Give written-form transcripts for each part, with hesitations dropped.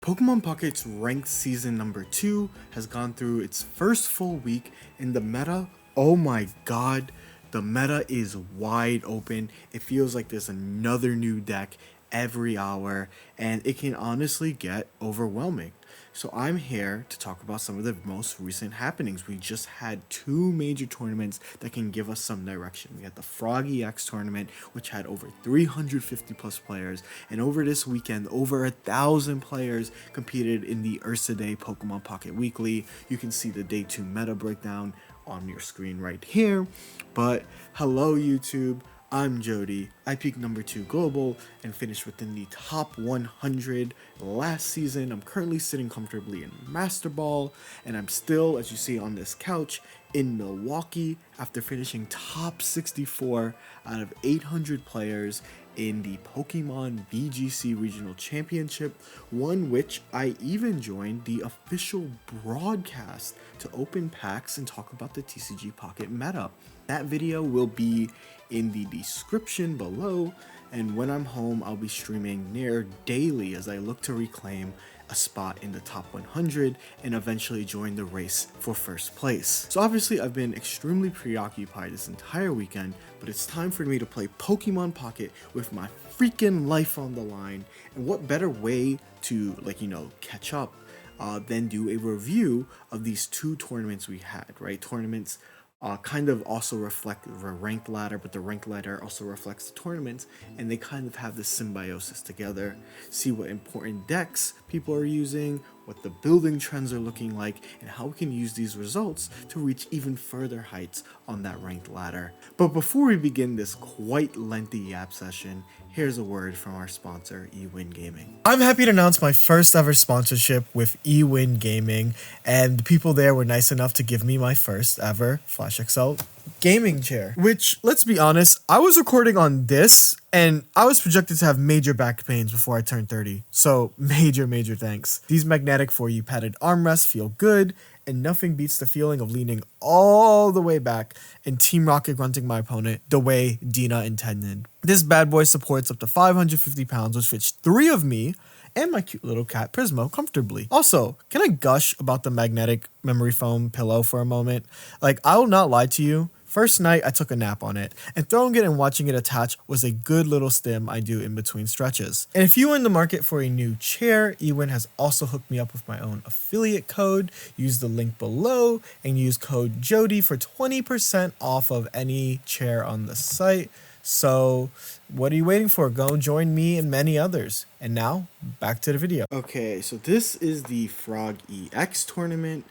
Pokemon Pocket's ranked season number 2 has gone through its first full week, and the meta, oh my god, the meta is wide open. It feels like there's another new deck every hour, and it can honestly get overwhelming. So I'm here to talk about some of the most recent happenings. We just had two major tournaments that can give us some direction. We had the Froggy X tournament, which had over 350 plus players, and over this weekend, over 1,000 players competed in the Day Pokemon Pocket Weekly. You can see the day 2 meta breakdown on your screen right here. But hello YouTube, I'm Jeudy. I peaked number 2 global and finished within the top 100 last season. I'm currently sitting comfortably in Master Ball, and I'm still, as you see on this couch, in Milwaukee after finishing top 64 out of 800 players in the Pokemon VGC Regional Championship, one which I even joined the official broadcast to open packs and talk about the TCG Pocket meta. That video will be in the description below, and when I'm home, I'll be streaming near daily as I look to reclaim a spot in the top 100 and eventually join the race for first place. So obviously I've been extremely preoccupied this entire weekend, but it's time for me to play Pokemon Pocket with my freaking life on the line. And what better way to catch up than do a review of these two tournaments we had, right? Tournaments kind of also reflect the ranked ladder, but the ranked ladder also reflects the tournaments, and they kind of have this symbiosis together. See what important decks people are using, what the building trends are looking like, and how we can use these results to reach even further heights on that ranked ladder. But before we begin this quite lengthy yap session, here's a word from our sponsor, eWin Gaming. I'm happy to announce my first ever sponsorship with eWin Gaming, and the people there were nice enough to give me my first ever Flash XL gaming chair, which, let's be honest, I was recording on this and I was projected to have major back pains before I turned 30. So major thanks. These magnetic 4U padded armrests feel good, and nothing beats the feeling of leaning all the way back and Team Rocket grunting my opponent the way Dina intended. This bad boy supports up to 550 pounds, which fits 3 of me and my cute little cat Prismo comfortably. Also, can I gush about the magnetic memory foam pillow for a moment? I will not lie to you. First night, I took a nap on it, and throwing it and watching it attach was a good little stim I do in between stretches. And if you are in the market for a new chair, eWin has also hooked me up with my own affiliate code. Use the link below and use code Jeudy for 20% off of any chair on the site. So what are you waiting for? Go join me and many others. And now, back to the video. Okay, so this is the Frog EX tournament.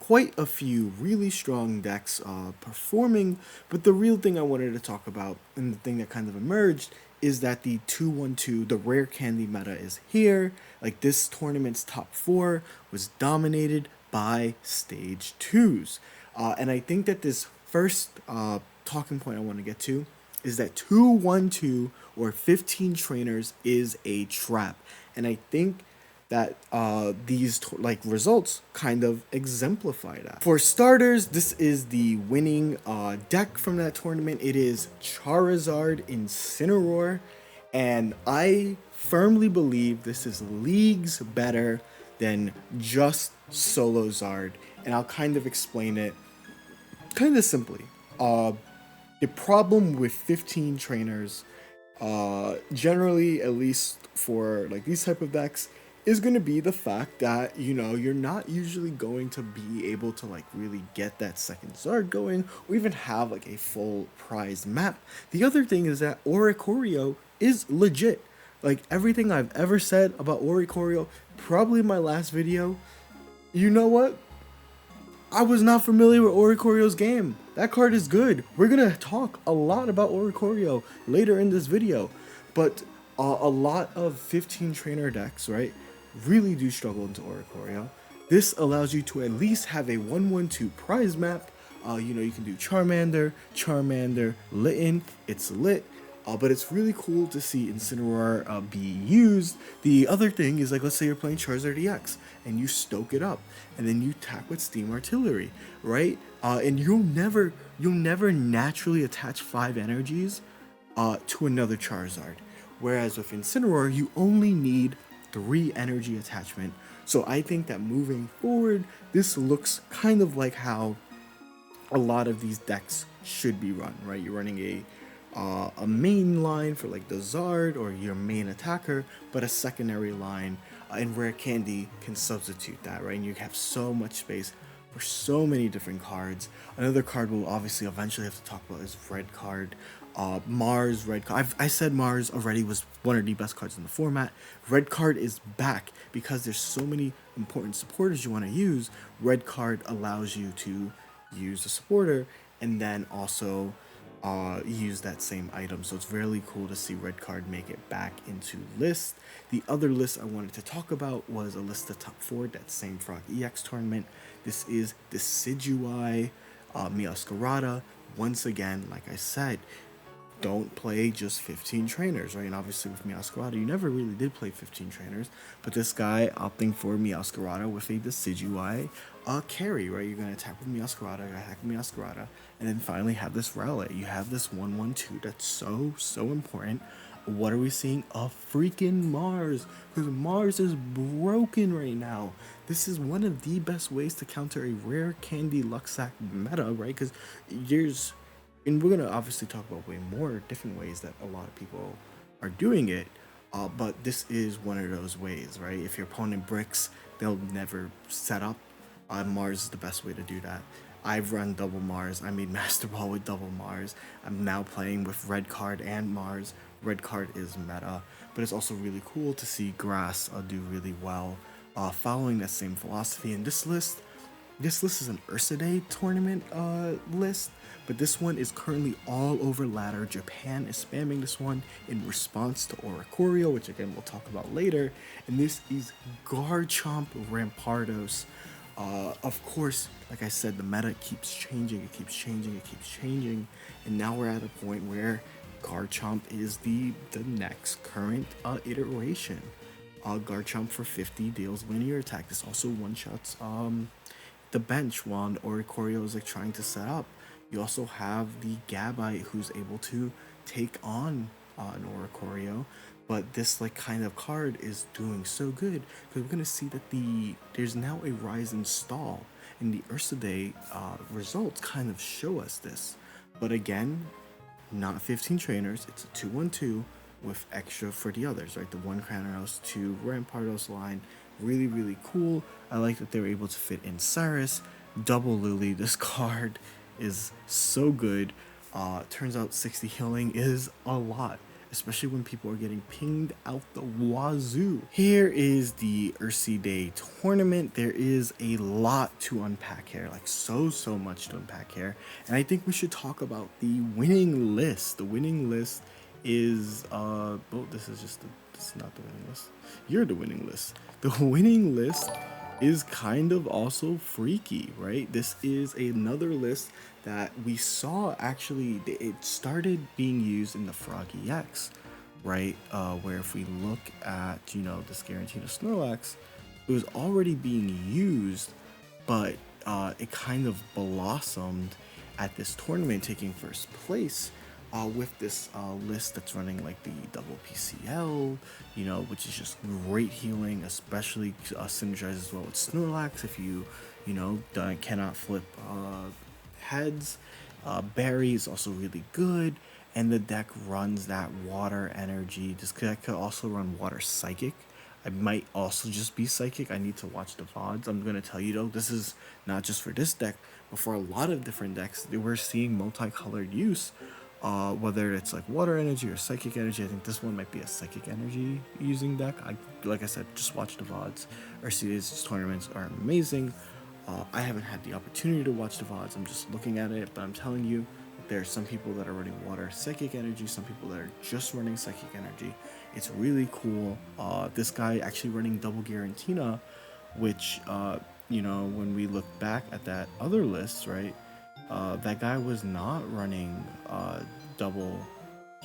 Quite a few really strong decks performing, but the real thing I wanted to talk about, and the thing that kind of emerged, is that the 2-1-2, the rare candy meta is here. This tournament's top 4 was dominated by stage 2s. And I think that this first talking point I want to get to is that 2-1-2 or 15 trainers is a trap. And I think that these results kind of exemplify that. For starters, this is the winning deck from that tournament. It is Charizard Incineroar, and I firmly believe this is leagues better than just Solo Zard, and I'll kind of explain it kind of simply. The problem with 15 trainers, generally, at least for these type of decks, is going to be the fact that, you're not usually going to be able to really get that second Zard going or even have a full prize map. The other thing is that Oricorio is legit. Everything I've ever said about Oricorio, probably in my last video, you know what? I was not familiar with Oricorio's game. That card is good. We're going to talk a lot about Oricorio later in this video, but a lot of 15 trainer decks, right, really do struggle into Oricorio. This allows you to at least have a 1-1-2 prize map. You can do Charmander, Litten. It's lit. But it's really cool to see Incineroar be used. The other thing is, let's say you're playing Charizard EX and you stoke it up, and then you attack with Steam Artillery, right? And you'll never naturally attach 5 energies to another Charizard. Whereas with Incineroar, you only need 3 energy attachment. So I think that moving forward, this looks kind of like how a lot of these decks should be run, right? You're running a main line for like the Zard or your main attacker, but a secondary line, and Rare Candy can substitute that, right? And you have so much space for so many different cards. Another card we'll obviously eventually have to talk about is Red Card. Mars, Red Card. I said Mars already was one of the best cards in the format. Red Card is back because there's so many important supporters you want to use. Red Card allows you to use the supporter and then also use that same item. So it's really cool to see Red Card make it back into list. The other list I wanted to talk about was a list of top 4, that same Frog EX tournament. This is Decidueye Meow. Once again, like I said, don't play just 15 trainers, right? And obviously with Meowscarada, you never really did play 15 trainers, but this guy opting for Meowscarada with a Decidueye carry, right? You're going to attack with Meowscarada, attack with Meowscarada, and then finally have this Rowlet. You have this 1/1/2 that's so important. What are we seeing? A freaking Mars, because Mars is broken right now. This is one of the best ways to counter a rare candy Luxac meta, right? Because there's, and we're gonna obviously talk about way more different ways that a lot of people are doing it, but this is one of those ways, right? If your opponent bricks, they'll never set up. Mars is the best way to do that. I've run double Mars. I made Master Ball with double Mars. I'm now playing with Red Card and Mars. Red Card is meta, but it's also really cool to see Grass do really well, following that same philosophy. And this list is an Ursa tournament list, but this one is currently all over ladder. Japan is spamming this one in response to Oricorio, which again we'll talk about later. And this is Garchomp Rampardos. Of course, like I said, the meta keeps changing, it keeps changing, and now we're at a point where Garchomp is the next current iteration. Garchomp for 50 deals linear attack. This also one-shots the bench while Oricorio is like trying to set up. You also have the Gabite who's able to take on an Oricorio, but this like kind of card is doing so good because we're gonna see that there's now a rise in stall, and the Ursa results kind of show us this. But again, not 15 trainers, it's a 2/1/2 with extra for the others, right? The 1 Cranidos, 2 Rampardos line, really cool. I like that they were able to fit in Cyrus, double Lily. This card is so good. Turns out 60 healing is a lot, especially when people are getting pinged out the wazoo. Here is the Ursa Day tournament. There is a lot to unpack here, like so much to unpack here. And I think we should talk about the winning list. The winning list is, well, this is not the winning list. You're the winning list. The winning list is kind of also freaky, right? This is another list that we saw actually, it started being used in the Frog EX, right? Where if we look at, this Guaranteed Snorlax, it was already being used, but it kind of blossomed at this tournament, taking first place. With this list that's running like the double PCL, which is just great healing, especially synergizes well with Snorlax if you cannot flip heads. Barry is also really good, and the deck runs that water energy. This deck could also run water psychic. I might also just be psychic. I need to watch the VODs. I'm gonna tell you though, this is not just for this deck, but for a lot of different decks. We're seeing multicolored use. Whether it's like water energy or psychic energy. I think this one might be a psychic energy using deck. Like I said, just watch the VODs. Arceus tournaments are amazing. I haven't had the opportunity to watch the VODs. I'm just looking at it, but I'm telling you, there are some people that are running water psychic energy, some people that are just running psychic energy. It's really cool. This guy actually running double Garantina, which, when we look back at that other list, right? That guy was not running double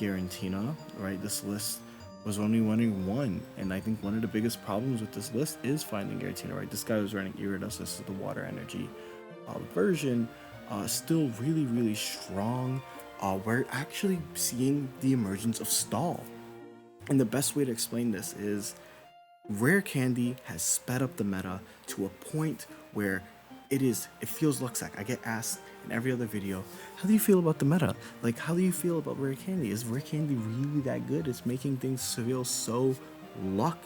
Garantina, right? This list was only running 1, and I think one of the biggest problems with this list is finding Garantina, right? This guy was running Iridos. This is the water energy version. Still really strong. We're actually seeing the emergence of Stall, and the best way to explain this is Rare Candy has sped up the meta to a point where it feels Luxac. I get asked in every other video, how do you feel about the meta? Like, how do you feel about Rare Candy? Is Rare Candy really that good? It's making things feel so luck,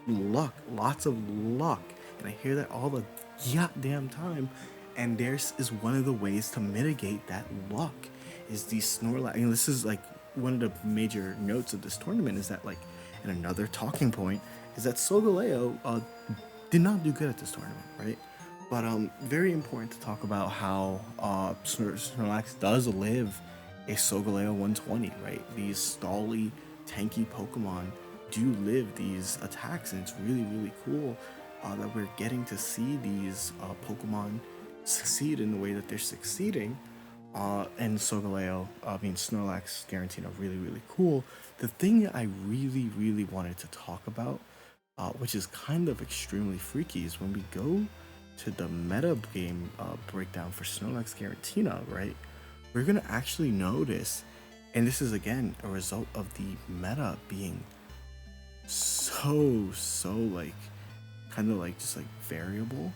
lots of luck. And I hear that all the goddamn time. And theirs is one of the ways to mitigate that luck is these Snorlax. And this is like one of the major notes of this tournament is that like, and another talking point is that Solgaleo did not do good at this tournament, right? But very important to talk about how Snorlax does live a Solgaleo 120, right? These stally, tanky Pokemon do live these attacks, and it's really, really cool that we're getting to see these Pokemon succeed in the way that they're succeeding. And Snorlax, Garantina, really, really cool. The thing that I really, really wanted to talk about, which is kind of extremely freaky, is when we go to the meta game breakdown for Snorlax Garantina, right? We're gonna actually notice, and this is again a result of the meta being so like kind of like just like variable,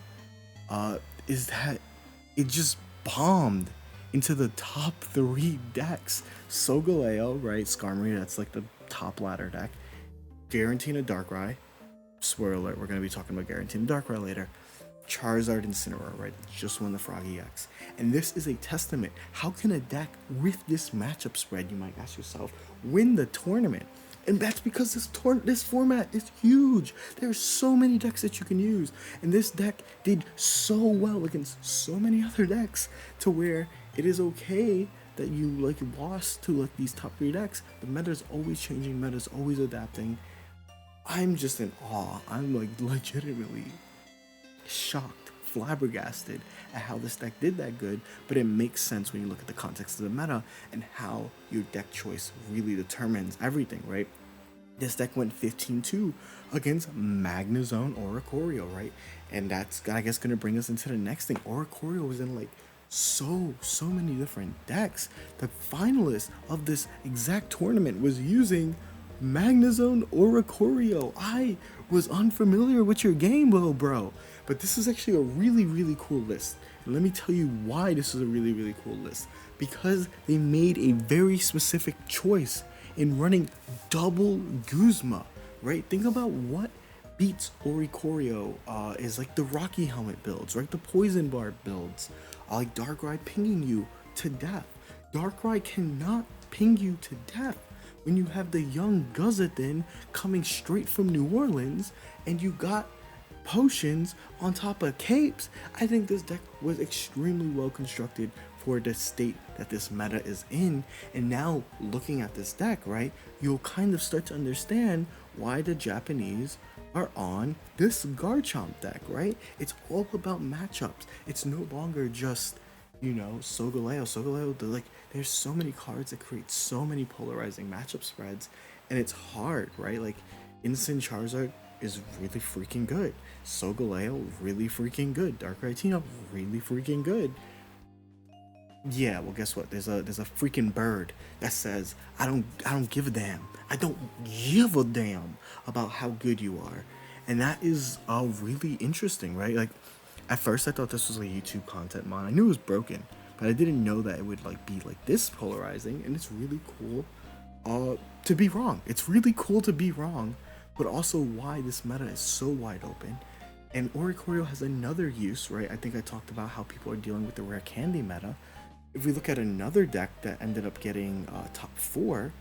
is that it just bombed into the top 3 decks. Solgaleo, right? Skarmory, that's like the top ladder deck. Garantina Darkrai. Spoiler alert, we're going to be talking about Garantina Darkrai later. Charizard Incineroar, right? Just won the Froggy X. And this is a testament. How can a deck with this matchup spread, you might ask yourself, win the tournament? And that's because this format is huge. There's so many decks that you can use. And this deck did so well against so many other decks to where it is okay that you like lost to like these top 3 decks. The meta's always changing, meta's always adapting. I'm just in awe. I'm like legitimately shocked, flabbergasted at how this deck did that good, but it makes sense when you look at the context of the meta and how your deck choice really determines everything, right? This deck went 15-2 against Magnezone Oricorio, right? And that's, I guess, gonna bring us into the next thing. Oricorio was in like so many different decks. The finalist of this exact tournament was using Magnezone Oricorio. I was unfamiliar with your game, little bro. But this is actually a really, really cool list. And let me tell you why this is a really, really cool list. Because they made a very specific choice in running double Guzma, right? Think about what beats Oricorio is like the Rocky Helmet builds, right? The Poison Barb builds, like Darkrai pinging you to death. Darkrai cannot ping you to death when you have the young Guzzathin coming straight from New Orleans and you got potions on top of capes. I think this deck was extremely well constructed for the state that this meta is in. And now looking at this deck, right, you'll kind of start to understand why the Japanese are on this Garchomp deck, right? It's all about matchups. It's no longer just, you know, Solgaleo, like there's so many cards that create so many polarizing matchup spreads, and it's hard, right? Like Instant Charizard is really freaking good. Solgaleo, really freaking good. Darkrai really freaking good. Yeah, well, guess what? There's a freaking bird that says, I don't give a damn. I don't give a damn about how good you are. And that is really interesting, right? Like at first I thought this was like YouTube content mod. I knew it was broken, but I didn't know that it would like be like this polarizing, and it's really cool to be wrong. It's really cool to be wrong, but also why this meta is so wide open. And Oricorio has another use, right? I think I talked about how people are dealing with the rare candy meta. If we look at another deck that ended up getting top 4,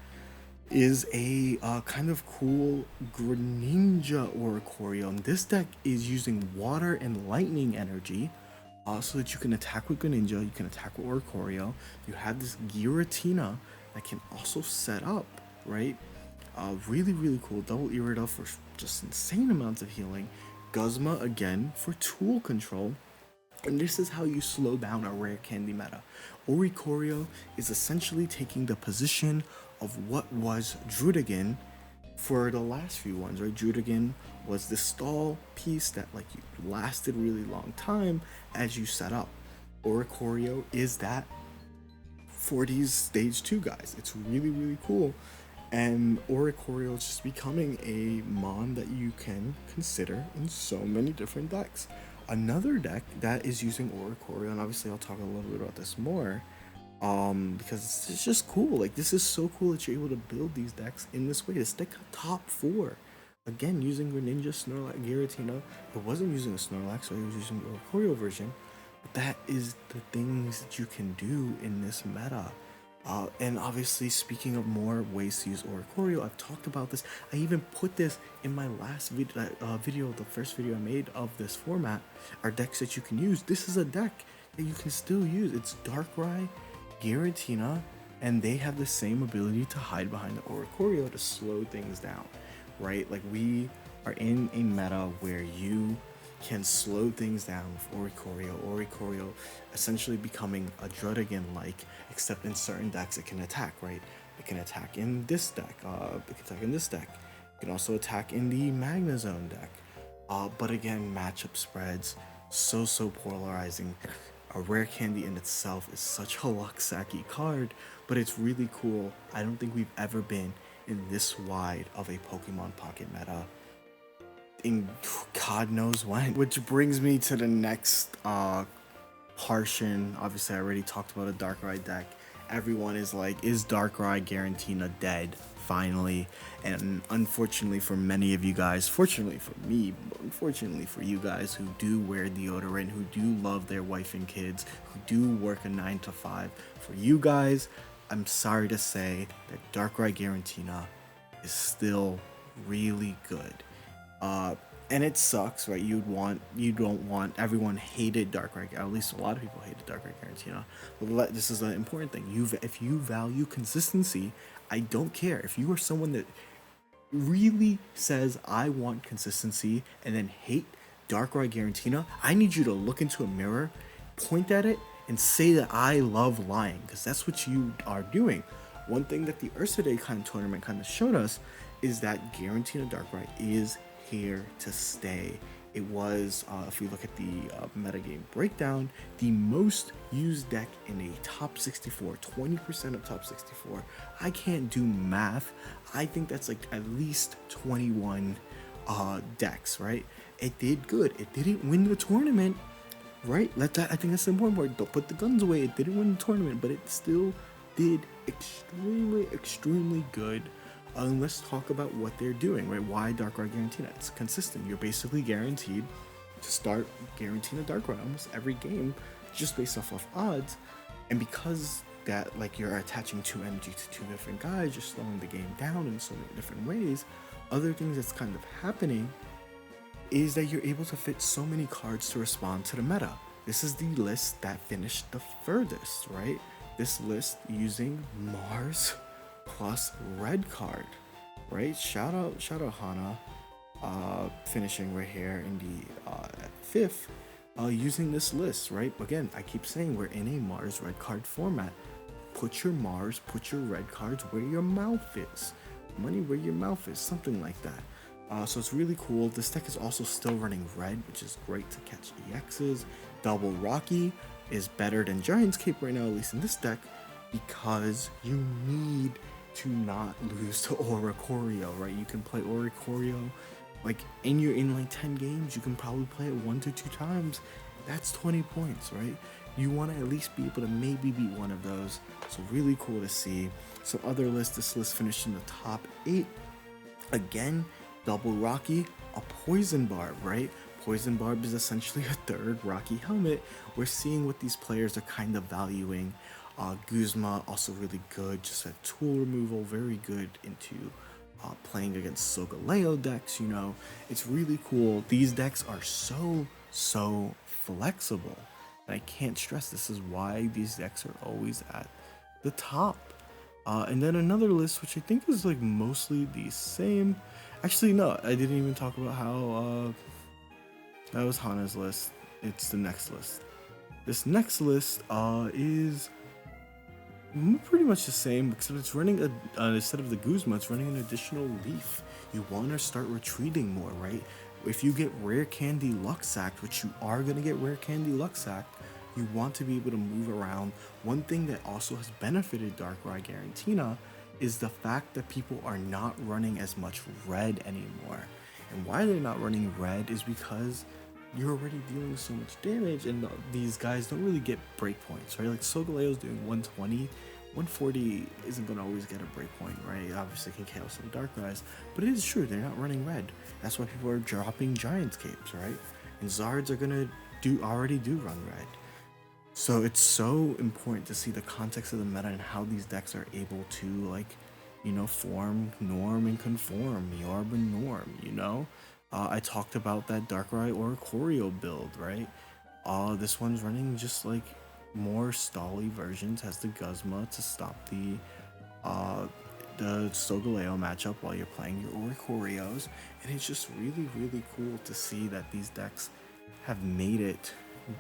is a kind of cool Greninja Oricorio. And this deck is using water and lightning energy so that you can attack with Greninja, you can attack with Oricorio. You have this Giratina that can also set up, right? Really, really cool. Double Irida for just insane amounts of healing. Guzma again for tool control. And this is how you slow down a rare candy meta. Oricorio is essentially taking the position of what was Jeudy for the last few ones, right? Jeudy was the stall piece that like lasted really long time as you set up. Oricorio is that for these stage 2 guys. It's really, really cool. And Oricorio is just becoming a mon that you can consider in so many different decks. Another deck that is using Oricorio, and obviously I'll talk a little bit about this more, because it's just cool. Like, this is so cool that you're able to build these decks in this way. This deck got top 4. Again, using Greninja, Snorlax, Giratina. It wasn't using a Snorlax, so it was using the Oricorio version. But that is the things that you can do in this meta. And obviously, speaking of more ways to use Oricorio, I've talked about this. I even put this in my last video, the first video I made of this format, are decks that you can use. This is a deck that you can still use. It's Darkrai, Giratina, and they have the same ability to hide behind the Oricorio to slow things down, right? Like, we are in a meta where you can slow things down with Oricorio essentially becoming a Druddigon-like, except in certain decks it can attack, right? It can attack in this deck, it can attack in this deck. It can also attack in the Magnezone deck. But again, matchup spreads, so polarizing. A rare candy in itself is such a Luxacky card, but it's really cool. I don't think we've ever been in this wide of a Pokemon Pocket meta in God knows when. Which brings me to the next portion. Obviously, I already talked about a Darkrai deck. Everyone is like, is Darkrai Giratina dead? Finally. And unfortunately for many of you guys, fortunately for me, but unfortunately for you guys who do wear deodorant, who do love their wife and kids, who do work a 9 to 5, for you guys, I'm sorry to say that Darkrai Giratina is still really good. And it sucks, right? You don't want, everyone hated Darkrai, at least a lot of people hated Darkrai Giratina. But this is an important thing. If you value consistency, I don't care. If you are someone that really says, I want consistency, and then hate Darkrai Giratina, I need you to look into a mirror, point at it, and say that I love lying, because that's what you are doing. One thing that the Ursa Day kind of tournament kind of showed us is that Giratina Darkrai is here to stay. It was, if we look at the metagame breakdown, the most used deck in a top 64, 20% of top 64. I can't do math. I think that's like at least 21 decks, right? It did good. It didn't win the tournament, right? I think that's the important part. Don't put the guns away. It didn't win the tournament, but it still did extremely good. Let's talk about what they're doing, right? Why Darkrai Giratina? It's consistent. You're basically guaranteed to start Giratina Darkrai almost every game, just based off of odds. And because that, like, you're attaching 2 energy to 2 different guys, you're slowing the game down in so many different ways. Other things that's kind of happening is that you're able to fit so many cards to respond to the meta. This is the list that finished the furthest, right? This list using Mars plus red card, right? Shout out Hana, finishing right here in the at 5th, using this list, right? Again, I keep saying we're in a Mars red card format. Put your Mars, put your red cards where your mouth is. Money where your mouth is, something like that. So it's really cool. This deck is also still running red, which is great to catch EXs. Double Rocky is better than Giant's Cape right now, at least in this deck, because you need to not lose to Oricorio, right? You can play Oricorio, like, in like 10 games, you can probably play it 1 to 2 times. That's 20 points, right? You want to at least be able to maybe beat one of those. So really cool to see. Some other lists, this list finished in the top 8. Again, Double Rocky, a Poison Barb, right? Poison Barb is essentially a 3rd Rocky helmet. We're seeing what these players are kind of valuing. Guzma, also really good, just had tool removal, very good into playing against Solgaleo decks, you know. It's really cool. These decks are so flexible. And I can't stress, this is why these decks are always at the top. And then another list, which I think is like mostly the same. Actually, no, I didn't even talk about how that was Hana's list. It's the next list. This next list is pretty much the same, except it's running instead of the Guzma, it's running an additional leaf. You want to start retreating more, right? If you get rare candy Luxact, which you are going to get rare candy Luxact, you want to be able to move around. One thing that also has benefited Darkrai Giratina is the fact that people are not running as much red anymore. And why they're not running red is because you're already dealing so much damage, and these guys don't really get breakpoints, right? Like Solgaleo's doing 120, 140 isn't gonna always get a breakpoint, right? Obviously can KO some Darkrai's, but it is true, they're not running red. That's why people are dropping Giant Capes, right? And Zards are gonna already do run red. So it's so important to see the context of the meta and how these decks are able to, like, you know, form, norm, and conform, Yorb and norm, you know? I talked about that Darkrai Oricorio build, right? This one's running just like more stally versions, has the Guzma to stop the Solgaleo matchup while you're playing your Oricorios, and it's just really, really cool to see that these decks have made it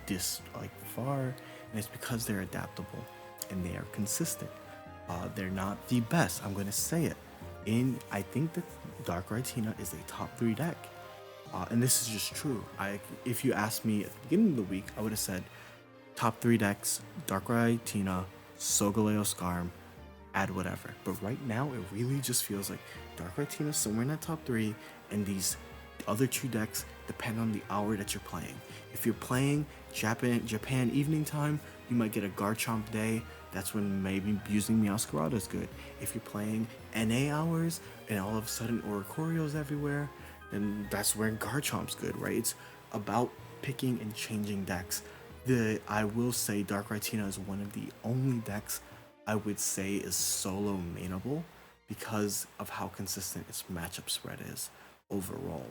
this like far, and it's because they're adaptable and they are consistent. They're not the best, I'm gonna say it. I think that Darkrai Tina is a top 3 deck. And this is just true. If you asked me at the beginning of the week, I would have said top 3 decks, Darkrai, Tina, Solgaleo, Skarm, add whatever. But right now, it really just feels like Darkrai, Tina somewhere in that top 3, and these other 2 decks depend on the hour that you're playing. If you're playing Japan evening time, you might get a Garchomp day. That's when maybe using Meowscarada is good. If you're playing NA hours and all of a sudden Oricorio's everywhere, and that's where Garchomp's good, right? It's about picking and changing decks. I will say Darkrai Tina is one of the only decks I would say is solo mainable because of how consistent its matchup spread is overall.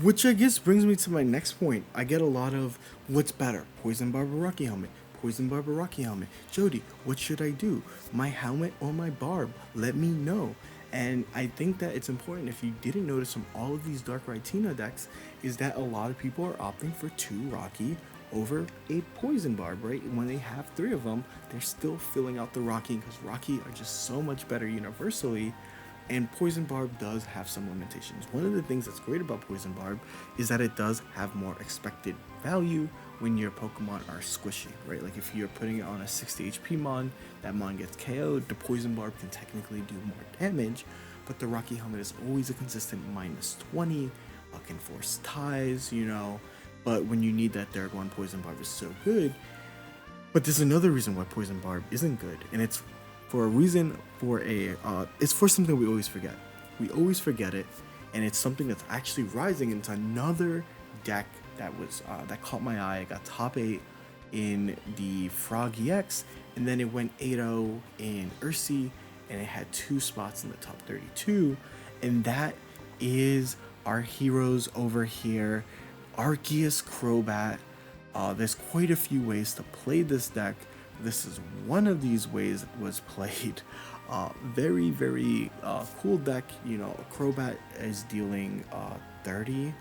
Which I guess brings me to my next point. I get a lot of what's better, Poison Barb or Rocky Helmet, Poison Barb or Rocky Helmet, Jeudy, what should I do? My helmet or my barb? Let me know. And I think that it's important, if you didn't notice from all of these Darkrai Tina decks, is that a lot of people are opting for 2 Rocky over a Poison Barb, right? When they have 3 of them, they're still filling out the Rocky because Rocky are just so much better universally, and Poison Barb does have some limitations. One of the things that's great about Poison Barb is that it does have more expected value when your Pokemon are squishy, right? Like if you're putting it on a 60 HP Mon, that Mon gets KO'd, the Poison Barb can technically do more damage, but the Rocky Helmet is always a consistent -20, can force ties, you know, but when you need that third one, Poison Barb is so good. But there's another reason why Poison Barb isn't good, and it's for a reason, it's for something we always forget. We always forget it, and it's something that's actually rising into another deck that caught my eye. It got top 8 in the Frog EX, and then it went 8-0 in Ursi, and it had 2 spots in the top 32, and that is our heroes over here, Arceus Crobat. There's quite a few ways to play this deck. This is one of these ways it was played. Very, very cool deck. You know, Crobat is dealing 30.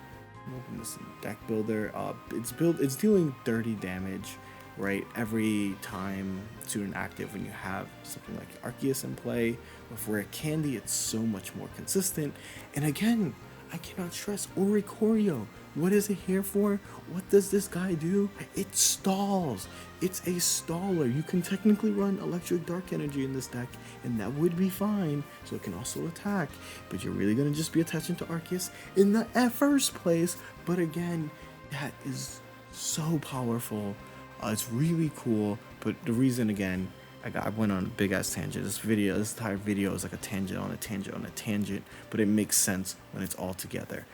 Open this deck builder. It's dealing 30 damage, right, every time to an active. When you have something like Arceus in play with Rare Candy, it's so much more consistent. And again, I cannot stress Oricorio. What is it here for? What does this guy do? It stalls. It's a staller. You can technically run Electric Dark Energy in this deck, and that would be fine. So it can also attack, but you're really going to just be attaching to Arceus in the first place. But again, that is so powerful. It's really cool. But the reason, again, I went on a big ass tangent. This entire video is like a tangent on a tangent on a tangent, but it makes sense when it's all together.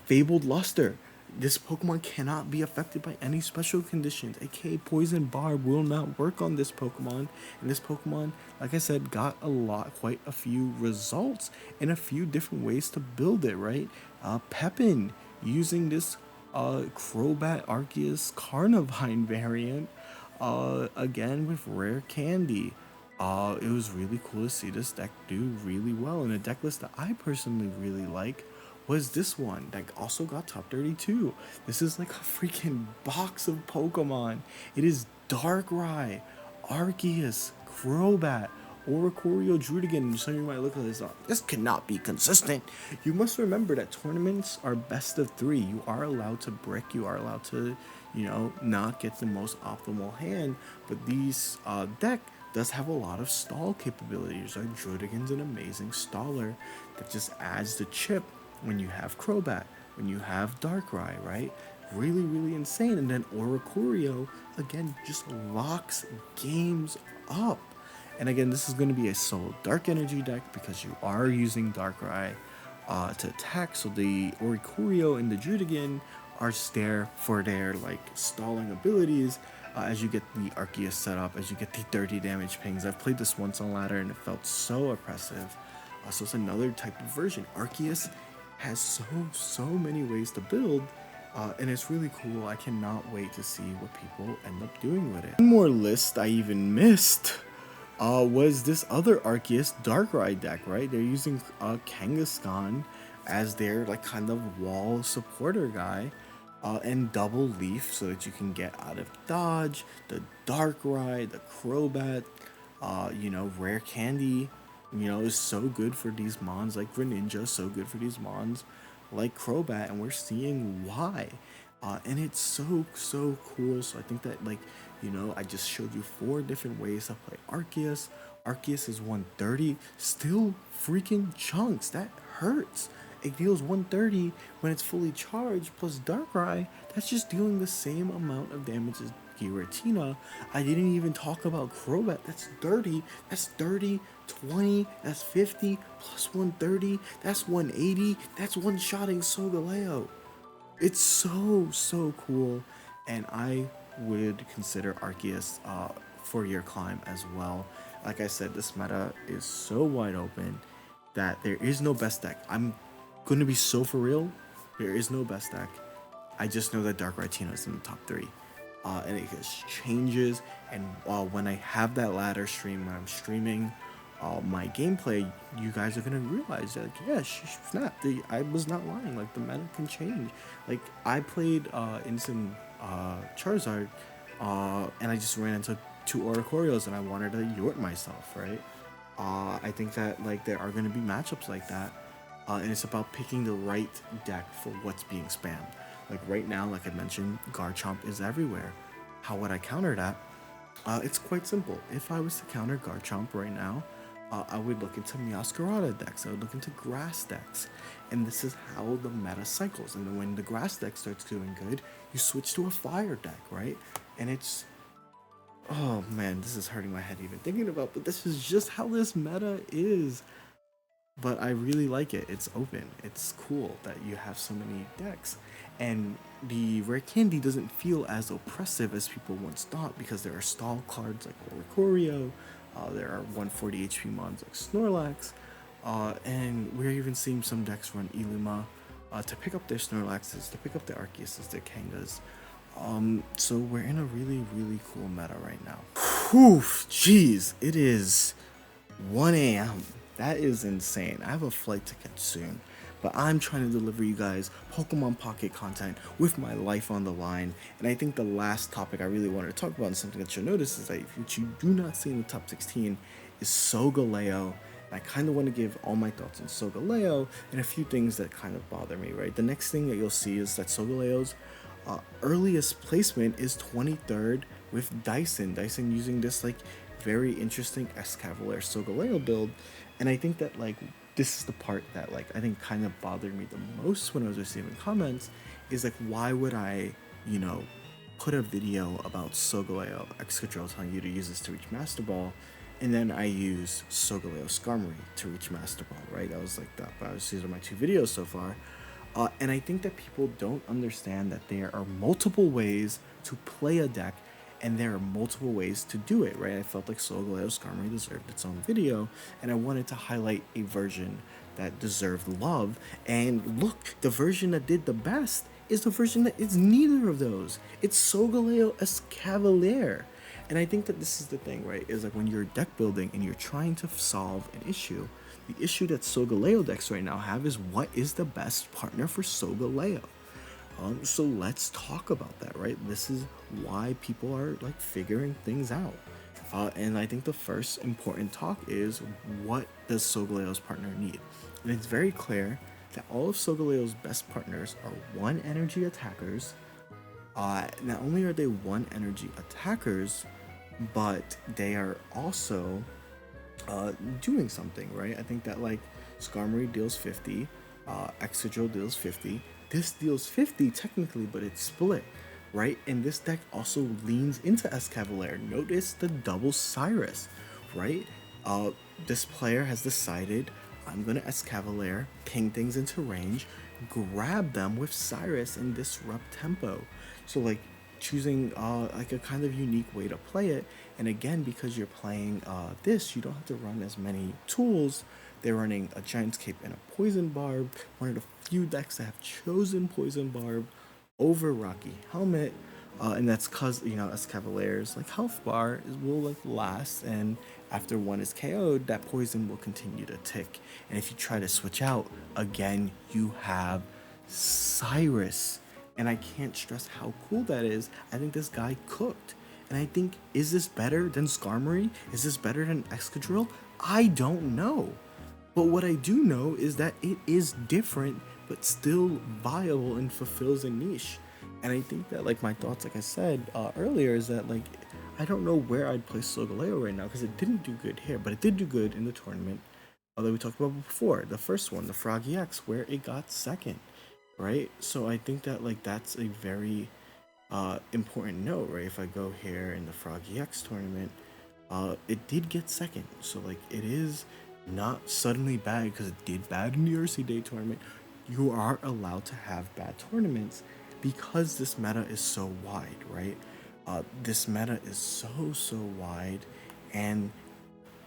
Fabled Luster. This Pokemon cannot be affected by any special conditions, aka Poison Barb will not work on this Pokemon. And this Pokemon, like I said, got quite a few results and a few different ways to build it, right? Pepin, using this Crobat Arceus Carnivine variant, again with Rare Candy. It was really cool to see this deck do really well. And a deck list that I personally really like was this one that also got top 32. This is like a freaking box of Pokemon. It is Darkrai, Arceus, Crobat, Oricorio, Jeudy, and some of you might look at this cannot be consistent. You must remember that tournaments are best of 3. You are allowed to brick, you are allowed to, you know, not get the most optimal hand, but these deck does have a lot of stall capabilities. Like Jeudy's an amazing staller that just adds the chip when you have Crobat, when you have Darkrai, right? Really, really insane. And then Oricorio, again, just locks games up. And again, this is going to be a solo Dark Energy deck because you are using Darkrai to attack. So the Oricorio and the Jeudy are there for their like stalling abilities as you get the Arceus set up, as you get the 30 damage pings. I've played this once on ladder and it felt so oppressive. So it's another type of version. Arceus has so many ways to build, and it's really cool. I cannot wait to see what people end up doing with it. One more list I even missed was this other Arceus Darkrai deck, right? They're using Kangaskhan as their like kind of wall supporter guy, and Double Leaf so that you can get out of dodge, the Darkrai, the Crobat, you know, Rare Candy, you know, is so good for these mons like Greninja, so good for these mons like Crobat, and we're seeing why. And it's so cool. So I think that, like, you know, I just showed you 4 different ways to play Arceus. Arceus is 130, still freaking chunks. That hurts. It deals 130 when it's fully charged, plus Darkrai, that's just dealing the same amount of damage as Giratina. I didn't even talk about Crobat. That's 30, 20, that's 50, plus 130, that's 180, that's one-shotting Solgaleo. It's so cool, and I would consider Arceus for your climb as well. Like I said, this meta is so wide open that there is no best deck. I'm gonna be so for real, there is no best deck. I just know that Darkrai Tina is in the top 3. And it just changes, and when I have that ladder stream, when I'm streaming my gameplay, you guys are gonna realize that, like, yeah, snap, I was not lying. Like, the meta can change. Like, I played Instant Charizard, and I just ran into 2 Oricorios, and I wanted to yort myself, right? I think that, like, there are gonna be matchups like that, and it's about picking the right deck for what's being spammed. Like right now, like I mentioned, Garchomp is everywhere. How would I counter that? It's quite simple. If I was to counter Garchomp right now, I would look into Meowscarada decks. I would look into grass decks. And this is how the meta cycles. And then when the grass deck starts doing good, you switch to a fire deck, right? And it's... oh man, this is hurting my head even thinking about, but this is just how this meta is. But I really like it. It's open. It's cool that you have so many decks. And the Rare Candy doesn't feel as oppressive as people once thought, because there are stall cards like Oricorio, there are 140 HP mons like Snorlax, and we're even seeing some decks run Illuma to pick up their Snorlaxes, to pick up their Arceuses, their Kangas. So we're in a really cool meta right now. Whew, jeez, it is 1 a.m. That is insane. I have a flight to catch soon, but I'm trying to deliver you guys Pokemon Pocket content with my life on the line. And I think the last topic I really wanted to talk about, and something that you'll notice, is that what you do not see in the top 16 is Solgaleo. And I kind of want to give all my thoughts on Solgaleo and a few things that kind of bother me, right? The next thing that you'll see is that Solgaleo's earliest placement is 23rd with Dyson. Dyson using this like very interesting Escavalier Solgaleo build. And I think that, like, this is the part that, like, I think kind of bothered me the most when I was receiving comments, is like, why would I, you know, put a video about Solgaleo Excadrill telling you to use this to reach Master Ball, and then I use Solgaleo Escavalier to reach Master Ball, right? That was like that. But these are my 2 videos so far. And I think that people don't understand that there are multiple ways to play a deck, and there are multiple ways to do it, right? I felt like Solgaleo Escavalier deserved its own video, and I wanted to highlight a version that deserved love. And look, the version that did the best is the version that is neither of those. It's Solgaleo Escavalier. And I think that this is the thing, right? Is like when you're deck building and you're trying to solve an issue, the issue that Solgaleo decks right now have is, what is the best partner for Solgaleo? So let's talk about that, right? This is why people are like figuring things out. And I think the first important talk is, what does Solgaleo's partner need? And it's very clear that all of Solgaleo's best partners are 1 energy attackers. Not only are they 1 energy attackers, but they are also doing something, right? I think that like Skarmory deals 50, Excadrill deals 50. This deals 50 technically, but it's split, right? And this deck also leans into Escavalier. Notice the double Cyrus, right? Uh, this player has decided I'm gonna Escavalier, ping things into range, grab them with Cyrus and disrupt tempo. So like choosing like a kind of unique way to play it. And again, because you're playing this, you don't have to run as many tools. They're running a Giant's Cape and a Poison Barb, one of the few decks that have chosen Poison Barb over Rocky Helmet. And that's cause Escavalier's like health bar will like last, and after one is KO'd, that poison will continue to tick. And if you try to switch out again, you have Cyrus, and I can't stress how cool that is. I think this guy cooked, and I think, is this better than Skarmory? Is this better than Excadrill? I don't know. But what I do know is that it is different, but still viable and fulfills a niche. And I think that like my thoughts, like I said earlier, is that like I don't know where I'd place Solgaleo right now because it didn't do good here, but it did do good in the tournament that we talked about before, the first one, the Froggy X, where it got second, right? So I think that like that's a very important note, right? If I go here in the Froggy X tournament, it did get second, so like it is not suddenly bad because it did bad in the RC Day tournament. You are allowed to have bad tournaments because this meta is so wide, right? This meta is so wide, and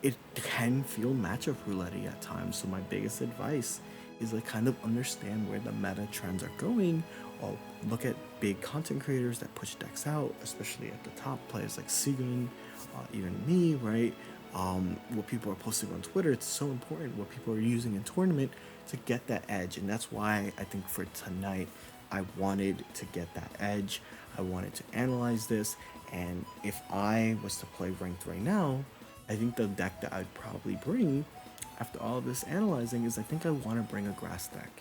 it can feel matchup roulette at times. So my biggest advice is like kind of understand where the meta trends are going, or look at big content creators that push decks out, especially at the top, players like Sigun, even me, right? What people are posting on Twitter, it's so important what people are using in tournament to get that edge. And that's why I think for tonight I wanted to get that edge. I wanted to analyze this, and if I was to play ranked right now, I think the deck that I'd probably bring after all of this analyzing is I think I want to bring a grass deck.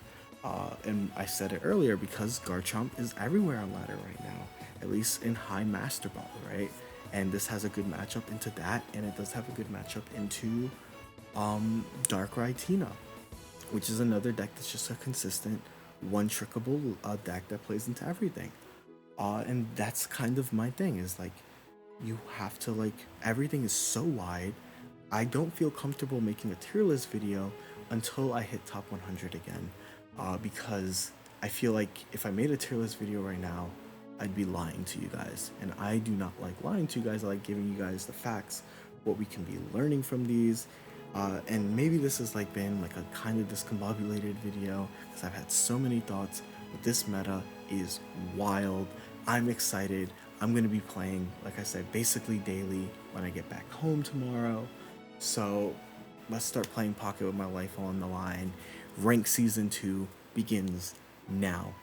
And I said it earlier because Garchomp is everywhere on ladder right now, at least in high Master Ball, right? And this has a good matchup into that, and it does have a good matchup into Darktina, which is another deck that's just a consistent one trickable deck that plays into everything. And that's kind of my thing, is like you have to like, everything is so wide. I don't feel comfortable making a tier list video until I hit top 100 again, because I feel like if I made a tier list video right now, I'd be lying to you guys, and I do not like lying to you guys. I like giving you guys the facts, what we can be learning from these. And maybe this has like been like a kind of discombobulated video because I've had so many thoughts, but this meta is wild. I'm excited. I'm going to be playing, like I said, basically daily when I get back home tomorrow. So let's start playing Pocket with my life on the line. Rank Season 2 begins now.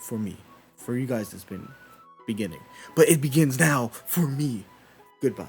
For me. For you guys, it's been beginning. But it begins now for me. Goodbye.